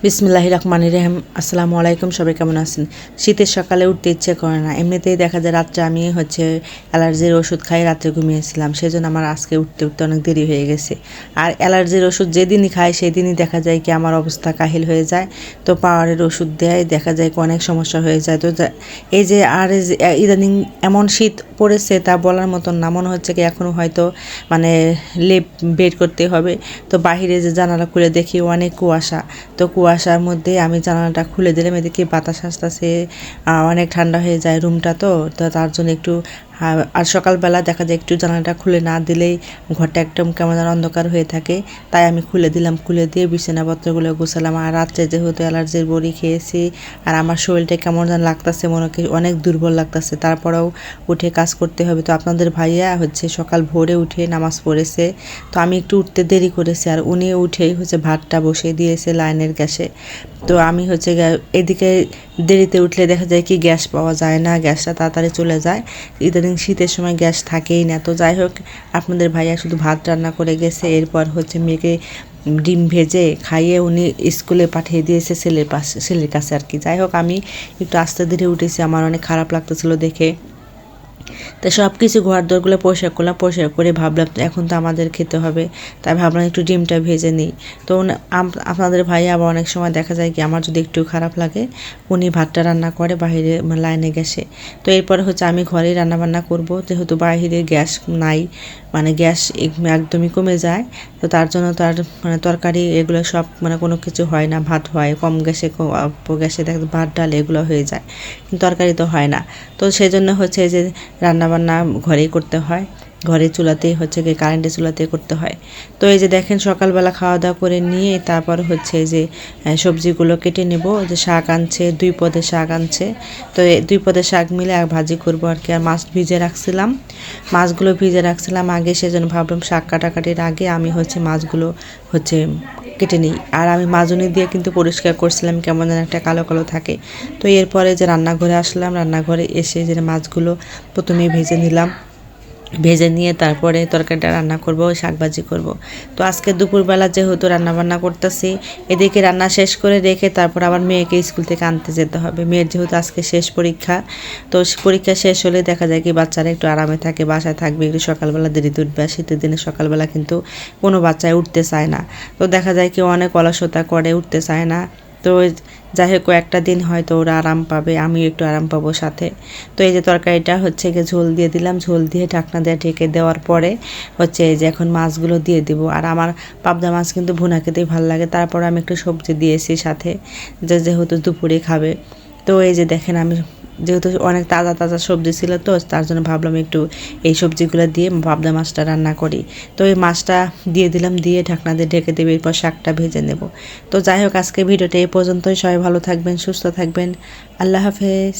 বিসমিল্লাহির রহমানির রহিম। আসসালামু আলাইকুম, সবাই কেমন আছেন? শীতের সকালে উঠতে ইচ্ছে করে না, এমনিতেই দেখা যায় রাত্রে আমি অ্যালার্জির ওষুধ খাই রাত্রে ঘুমিয়েছিলাম, সেজন্য আমার আজকে উঠতে উঠতে অনেক দেরি হয়ে গেছে। আর অ্যালার্জির ওষুধ যেদিনই খাই সেদিনই দেখা যায় কি আমার অবস্থা কাহিল হয়ে যায়। তো পাওয়ারের ওষুধ দেয়, দেখা যায় কি অনেক সমস্যা হয়ে যায়। তো এই যে আর এই যে ইদানিং এমন শীত পড়েছে তা বলার মতন না, মনে হচ্ছে কি এখনও হয়তো মানে লেপ বের করতে হবে। তো বাহিরে যে জানালা খুলে দেখি অনেক কুয়াশা, তো কুয়াশার মধ্যে আমি জানালাটা খুলে দিলাম, এদিকে বাতাস আসতেছে, অনেক ঠান্ডা হয়ে যায় রুমটা। তো তো তার জন্য একটু আর সকালবেলা দেখা যায় একটু জানালাটা খুলে না দিলেই ঘরটা একদম কেমন যেন অন্ধকার হয়ে থাকে, তাই আমি খুলে দিলাম। খুলে দিয়ে বিছানাপত্রগুলো গোছালাম। আর রাত্রে যেহেতু অ্যালার্জির বড়ি খেয়েছি আর আমার শরীরটা কেমন যেন লাগতেছে, মনে হয় অনেক দুর্বল লাগতেছে, তারপরেও উঠে কাজ করতে হবে। তো আপনাদের ভাইয়া সকাল ভোরে উঠে নামাজ পড়েছে, তো আমি একটু উঠতে দেরি করেছি, আর উনি উঠেই ভাতটা বসিয়ে দিয়েছে লাইনের গ্যাসে। তো আমি এদিকে দেরিতে উঠলে দেখা যায় কি গ্যাস পাওয়া যায় না, গ্যাসটা তাড়াতাড়ি চলে যায়। ইদানিং শীতের সময় গ্যাস থাকেই না। তো যাই হোক, আপনাদের ভাইয়া শুধু ভাত রান্না করে গেছে, এরপর মেয়েকে ডিম ভেজে খাইয়ে উনি স্কুলে পাঠিয়ে দিয়েছে ছেলের কাছে আর কি। যাই হোক, আমি একটু আস্তে ধীরে উঠেছি, আমার অনেক খারাপ লাগতেছিল দেখে। তো সব কিছু ঘর দোরগুলো পরিষ্কার করলাম, পরিষ্কার করে ভাবলাম এখন তো আমাদের খেতে হবে, তাই ভাবলাম একটু ডিমটা ভেজে নিই। তো আপনাদের ভাই আবার অনেক সময় দেখা যায় কি আমার যদি একটু খারাপ লাগে উনি ভাতটা রান্না করে বাইরে লাইনে গ্যাসে। তো এরপরে আমি ঘরেই রান্নাবান্না করব, যেহেতু বাইরে গ্যাস নাই, গ্যাস একদমই কমে যায়। তো তার জন্য তার তরকারি এগুলো সব কোনো কিছু হয় না, ভাত হয় কম গ্যাসে, অল্প গ্যাসে দেখা ভাত ডাল এগুলো হয়ে যায়, কিন্তু তরকারি তো হয় না। তো সেই জন্য যে রান্নাবান্না ঘরেই করতে হয়, ঘরে চুলাতেই গিয়ে কারেন্টের চুলাতেই করতে হয়। তো এই যে দেখেন সকালবেলা খাওয়া দাওয়া করে নিয়ে তারপর সবজিগুলো কেটে নেব। যে শাক আনছে, 2 পদের শাক আনছে, তো এই 2 পদের শাক মিলে আর ভাজি করব আর কি। আর মাছগুলো ভিজে রাখছিলাম আগে, সেজন্য ভাবলাম শাক কাটাকাটির আগে আমি মাছগুলো কেটে নিই। আর আমি মাজুনি দিয়ে কিন্তু পরিষ্কার করছিলাম, কেমন যেন একটা কালো কালো থাকে। তো এরপরে যে রান্নাঘরে আসলাম, রান্নাঘরে এসে যে মাছগুলো প্রথমেই ভেজে নিলাম, ভেজে নিয়ে তারপরে তরকারিটা রান্না করব, শাকভাজি করব। তো আজকে দুপুরবেলা যেহেতু রান্নাবান্না করতেছি, এদিকে রান্না শেষ করে রেখে তারপর আবার মেয়েকে স্কুল থেকে আনতে যেতে হবে। মেয়ের যেহেতু আজকে শেষ পরীক্ষা, তো পরীক্ষা শেষ হলে দেখা যায় কি বাচ্চারা একটু আরামে থাকে, বাসায় থাকবে, একটু সকালবেলা দেরিতে উঠবে। আর শীতের দিনে সকালবেলা কিন্তু কোনো বাচ্চায় উঠতে চায় না, তো দেখা যায় কি অনেক অলসতা করে, উঠতে চায় না। তো যাই হোক, কয়েকটা দিন হয়তো ওরা আরাম পাবে, আমিও একটু আরাম পাবো সাথে। তো এই যে তরকারিটা গিয়ে ঝোল দিয়ে দিলাম, ঝোল দিয়ে ঢাকনা দিয়ে ঢেকে দেওয়ার পরে এই যে এখন মাছগুলো দিয়ে দিব। আর আমার পাবদা মাছ কিন্তু ভুনা খেতেই ভালো লাগে, তারপর আমি একটু সবজি দিয়েছি সাথে, যেহেতু দুপুরে খাবে। তো এই যে দেখেন, আমি যেহেতু অনেক তাজা তাজা সবজি ছিল, তো তার জন্য ভাবলাম একটু এই সবজিগুলো দিয়ে পাবদা মাছটা রান্না করি। তো এই মাছটা দিয়ে দিলাম, দিয়ে ঢাকনা দিয়ে ঢেকে দেবে, এরপর শাকটা ভেজে নেব। তো যাই হোক, আজকে ভিডিওটা এই পর্যন্তই। সবাই ভালো থাকবেন, সুস্থ থাকবেন। আল্লাহ হাফেজ।